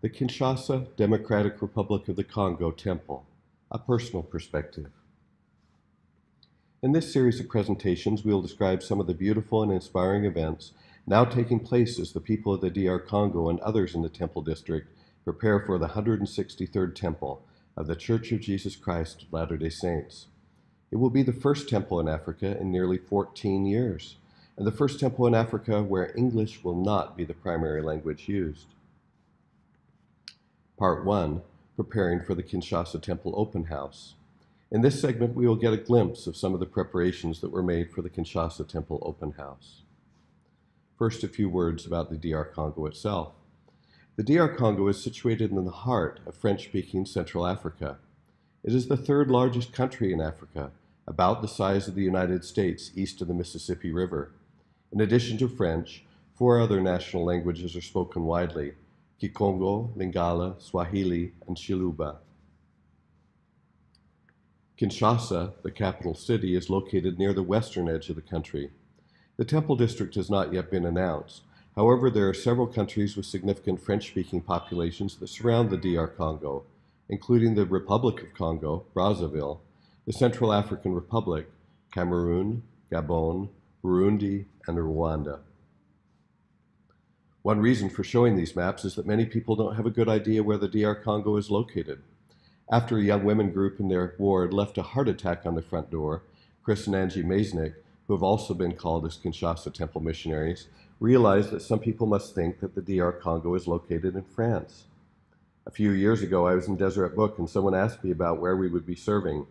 The Kinshasa Democratic Republic of the Congo Temple, a personal perspective. In this series of presentations, we will describe some of the beautiful and inspiring events now taking place as the people of the DR Congo and others in the Temple District prepare for the 163rd Temple of the Church of Jesus Christ of Latter-day Saints. It will be the first temple in Africa in nearly 14 years, and the first temple in Africa where English will not be the primary language used. Part 1, Preparing for the Kinshasa Temple Open House. In this segment, we will get a glimpse of some of the preparations that were made for the Kinshasa Temple Open House. First, a few words about the DR Congo itself. The DR Congo is situated in the heart of French-speaking Central Africa. It is the third largest country in Africa, about the size of the United States east of the Mississippi River. In addition to French, 4 other national languages are spoken widely: Kikongo, Lingala, Swahili, and Chiluba. Kinshasa, the capital city, is located near the western edge of the country. The Temple District has not yet been announced. However, there are several countries with significant French-speaking populations that surround the DR Congo, including the Republic of Congo, Brazzaville, the Central African Republic, Cameroon, Gabon, Burundi, and Rwanda. One reason for showing these maps is that many people don't have a good idea where the DR Congo is located. After a young women group in their ward left a heart attack on the front door, Chris and Angie Maznick, who have also been called as Kinshasa Temple missionaries, realized that some people must think that the DR Congo is located in France. A few years ago, I was in Deseret Book and someone asked me about where we would be serving.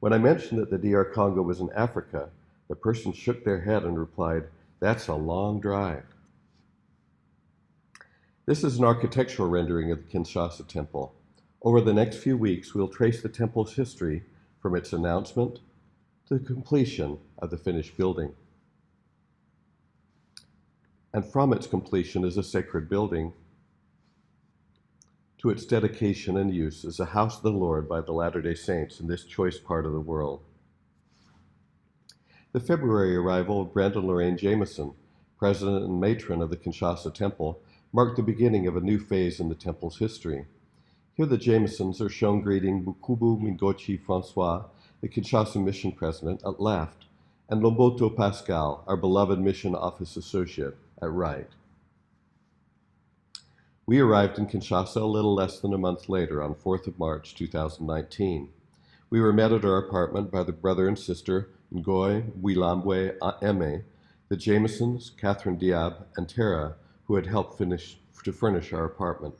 When I mentioned that the DR Congo was in Africa, the person shook their head and replied, "That's a long drive." This is an architectural rendering of the Kinshasa Temple. Over the next few weeks, we'll trace the temple's history from its announcement to the completion of the finished building. And from its completion as a sacred building to its dedication and use as a house of the Lord by the Latter-day Saints in this choice part of the world. The February arrival of Brenda and Lorraine Jameson, president and matron of the Kinshasa Temple, marked the beginning of a new phase in the temple's history. Here the Jamesons are shown greeting Bukubu Mingochi Francois, the Kinshasa mission president, at left, and Lomboto Pascal, our beloved mission office associate, at right. We arrived in Kinshasa a little less than a month later, on 4th of March 2019. We were met at our apartment by the brother and sister Ngoy Wilambwe Eme, the Jamesons, Catherine Diab, and Tara, who had helped to furnish our apartment.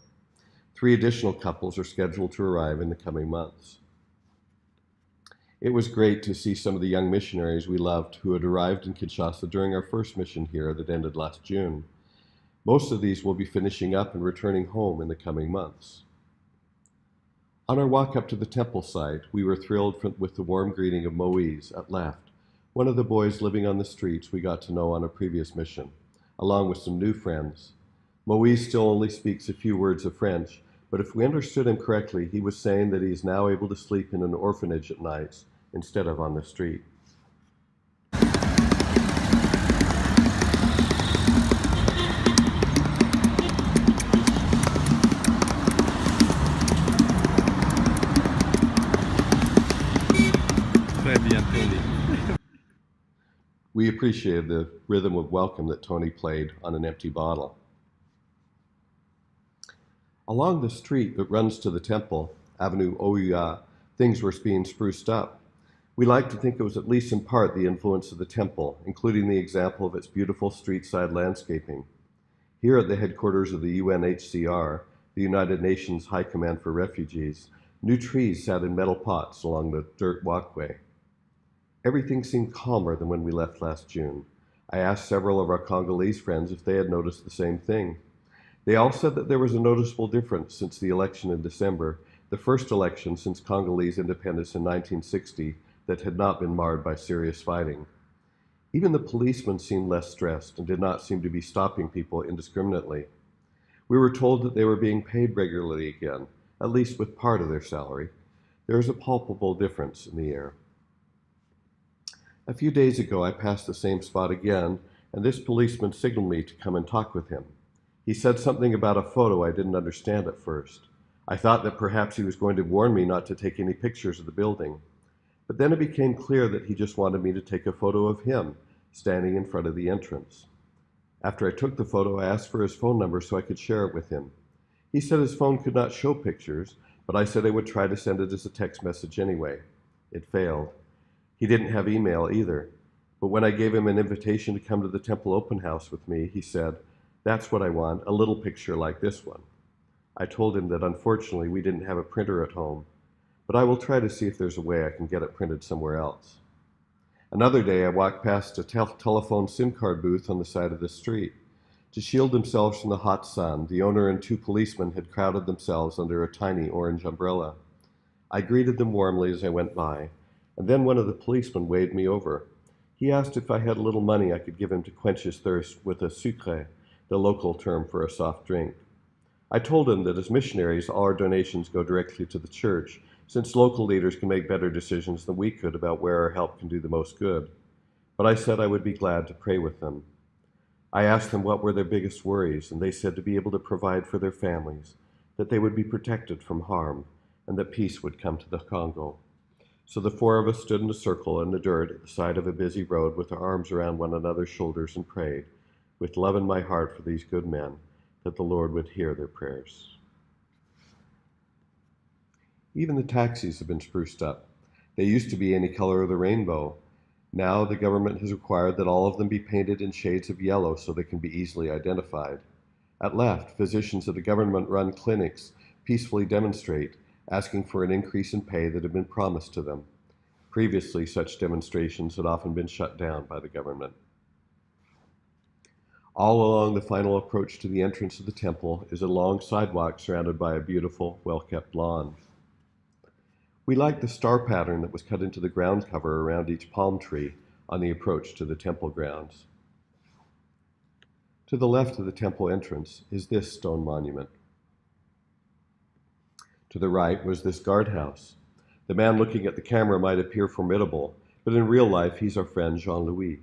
3 additional couples are scheduled to arrive in the coming months. It was great to see some of the young missionaries we loved who had arrived in Kinshasa during our first mission here that ended last June. Most of these will be finishing up and returning home in the coming months. On our walk up to the temple site, we were thrilled with the warm greeting of Moise at left, one of the boys living on the streets we got to know on a previous mission, along with some new friends. Moise still only speaks a few words of French, but if we understood him correctly, he was saying that he is now able to sleep in an orphanage at nights instead of on the street. We appreciated the rhythm of welcome that Tony played on an empty bottle. Along the street that runs to the temple, Avenue Ouya, things were being spruced up. We like to think it was at least in part the influence of the temple, including the example of its beautiful street-side landscaping. Here at the headquarters of the UNHCR, the United Nations High Command for Refugees, new trees sat in metal pots along the dirt walkway. Everything seemed calmer than when we left last June. I asked several of our Congolese friends if they had noticed the same thing. They all said that there was a noticeable difference since the election in December, the first election since Congolese independence in 1960 that had not been marred by serious fighting. Even the policemen seemed less stressed and did not seem to be stopping people indiscriminately. We were told that they were being paid regularly again, at least with part of their salary. There is a palpable difference in the air. A few days ago, I passed the same spot again, and this policeman signaled me to come and talk with him. He said something about a photo I didn't understand at first. I thought that perhaps he was going to warn me not to take any pictures of the building. But then it became clear that he just wanted me to take a photo of him, standing in front of the entrance. After I took the photo, I asked for his phone number so I could share it with him. He said his phone could not show pictures, but I said I would try to send it as a text message anyway. It failed. He didn't have email either, but when I gave him an invitation to come to the Temple Open House with me, he said, "That's what I want, a little picture like this one." I told him that unfortunately we didn't have a printer at home, but I will try to see if there's a way I can get it printed somewhere else. Another day I walked past a telephone SIM card booth on the side of the street. To shield themselves from the hot sun, the owner and two policemen had crowded themselves under a tiny orange umbrella. I greeted them warmly as I went by, and then one of the policemen waved me over. He asked if I had a little money I could give him to quench his thirst with a sucre, the local term for a soft drink. I told him that as missionaries, all our donations go directly to the church, since local leaders can make better decisions than we could about where our help can do the most good. But I said I would be glad to pray with them. I asked them what were their biggest worries, and they said to be able to provide for their families, that they would be protected from harm, and that peace would come to the Congo. So the four of us stood in a circle in the dirt at the side of a busy road with our arms around one another's shoulders and prayed, with love in my heart for these good men, that the Lord would hear their prayers. Even the taxis have been spruced up. They used to be any color of the rainbow. Now the government has required that all of them be painted in shades of yellow so they can be easily identified. At left, physicians at the government-run clinics peacefully demonstrate, asking for an increase in pay that had been promised to them. Previously, such demonstrations had often been shut down by the government. All along the final approach to the entrance of the temple is a long sidewalk surrounded by a beautiful, well-kept lawn. We liked the star pattern that was cut into the ground cover around each palm tree on the approach to the temple grounds. To the left of the temple entrance is this stone monument. To the right was this guardhouse. The man looking at the camera might appear formidable, but in real life he's our friend Jean-Louis.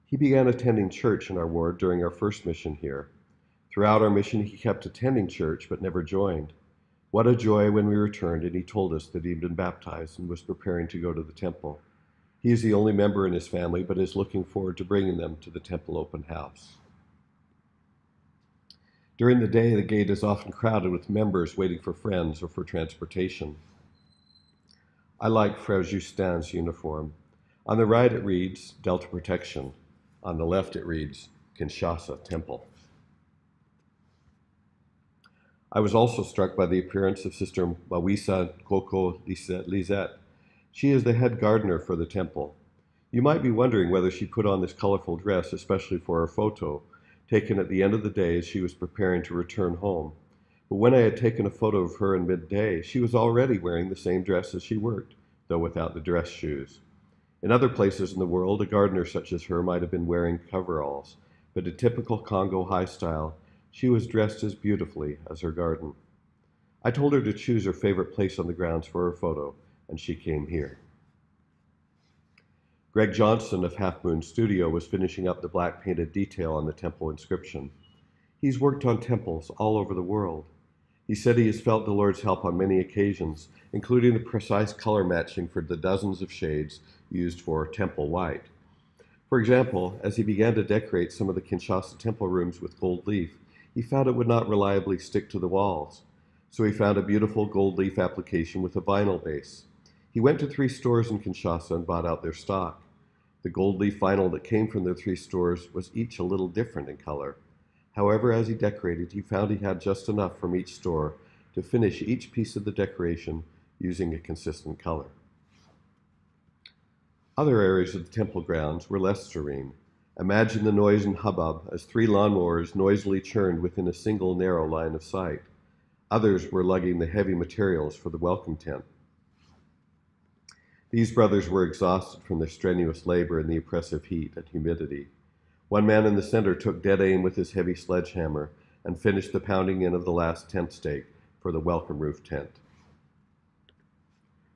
He began attending church in our ward during our first mission here. Throughout our mission he kept attending church but never joined. What a joy when we returned and he told us that he'd been baptized and was preparing to go to the temple. He is the only member in his family but is looking forward to bringing them to the Temple Open House. During the day, the gate is often crowded with members waiting for friends or for transportation. I like Frère Justin's uniform. On the right it reads Delta Protection. On the left it reads Kinshasa Temple. I was also struck by the appearance of Sister Mawisa Koko Lisette. She is the head gardener for the temple. You might be wondering whether she put on this colorful dress especially for her photo, taken at the end of the day as she was preparing to return home. But when I had taken a photo of her in midday, she was already wearing the same dress as she worked, though without the dress shoes. In other places in the world, a gardener such as her might have been wearing coveralls, but in typical Congo high style, she was dressed as beautifully as her garden. I told her to choose her favorite place on the grounds for her photo, and she came here. Greg Johnson of Half Moon Studio was finishing up the black painted detail on the temple inscription. He's worked on temples all over the world. He said he has felt the Lord's help on many occasions, including the precise color matching for the dozens of shades used for temple white. For example, as he began to decorate some of the Kinshasa temple rooms with gold leaf, he found it would not reliably stick to the walls. So he found a beautiful gold leaf application with a vinyl base. He went to 3 stores in Kinshasa and bought out their stock. The gold leaf vinyl that came from the 3 stores was each a little different in color. However, as he decorated, he found he had just enough from each store to finish each piece of the decoration using a consistent color. Other areas of the temple grounds were less serene. Imagine the noise and hubbub as 3 lawnmowers noisily churned within a single narrow line of sight. Others were lugging the heavy materials for the welcome tent. These brothers were exhausted from their strenuous labor in the oppressive heat and humidity. One man in the center took dead aim with his heavy sledgehammer and finished the pounding in of the last tent stake for the welcome roof tent.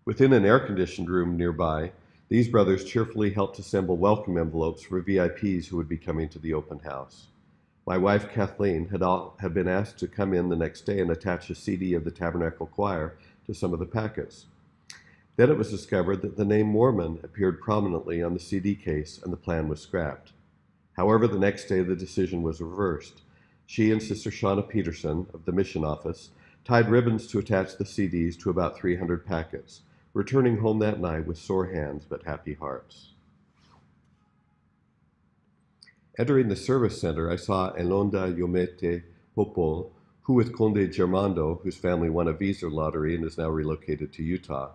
Within an air-conditioned room nearby, these brothers cheerfully helped assemble welcome envelopes for VIPs who would be coming to the open house. My wife, Kathleen, had been asked to come in the next day and attach a CD of the Tabernacle Choir to some of the packets. Then it was discovered that the name Mormon appeared prominently on the CD case, and the plan was scrapped. However, the next day the decision was reversed. She and Sister Shauna Peterson of the mission office tied ribbons to attach the CDs to about 300 packets, returning home that night with sore hands but happy hearts. Entering the service center, I saw Elonda Yomete Popol, who with Conde Germando, whose family won a visa lottery and is now relocated to Utah,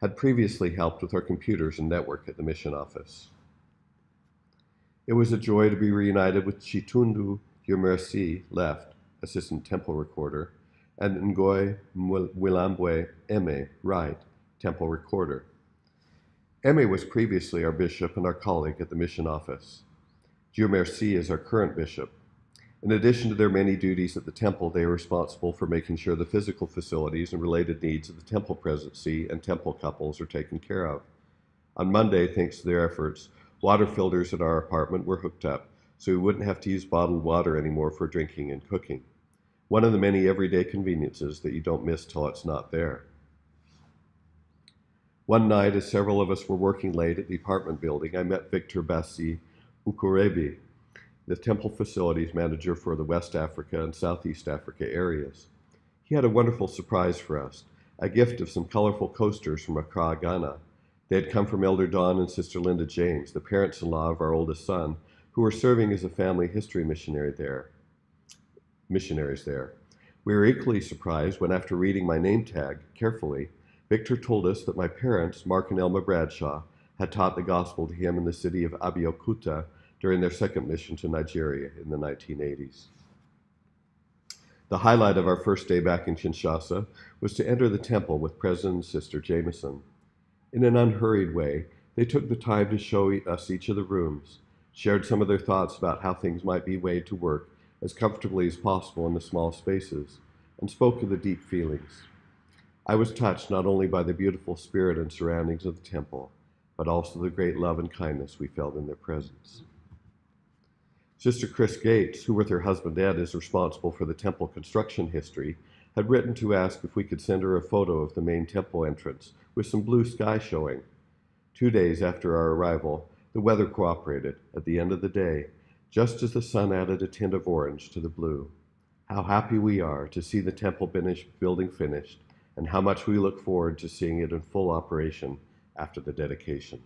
had previously helped with our computers and network at the mission office. It was a joy to be reunited with Chitundu Yumersi, left, assistant temple recorder, and Ngoy Mwilambwe Eme, right, temple recorder. Eme was previously our bishop and our colleague at the mission office. Yumersi is our current bishop. In addition to their many duties at the temple, they are responsible for making sure the physical facilities and related needs of the temple presidency and temple couples are taken care of. On Monday, thanks to their efforts, water filters in our apartment were hooked up, so we wouldn't have to use bottled water anymore for drinking and cooking. One of the many everyday conveniences that you don't miss till it's not there. One night, as several of us were working late at the apartment building, I met Victor Bassi Ukurebi, the temple facilities manager for the West Africa and Southeast Africa areas. He had a wonderful surprise for us, a gift of some colorful coasters from Accra, Ghana. They had come from Elder Don and Sister Linda James, the parents-in-law of our oldest son, who were serving as a family history missionaries there. We were equally surprised when, after reading my name tag carefully, Victor told us that my parents, Mark and Elma Bradshaw, had taught the gospel to him in the city of Abeokuta during their second mission to Nigeria in the 1980s. The highlight of our first day back in Kinshasa was to enter the temple with President and Sister Jameson. In an unhurried way, they took the time to show us each of the rooms, shared some of their thoughts about how things might be made to work as comfortably as possible in the small spaces, and spoke of the deep feelings. I was touched not only by the beautiful spirit and surroundings of the temple, but also the great love and kindness we felt in their presence. Sister Chris Gates, who with her husband Ed is responsible for the temple construction history, had written to ask if we could send her a photo of the main temple entrance with some blue sky showing. 2 days after our arrival, the weather cooperated at the end of the day, just as the sun added a tint of orange to the blue. How happy we are to see the temple building finished, and how much we look forward to seeing it in full operation after the dedication.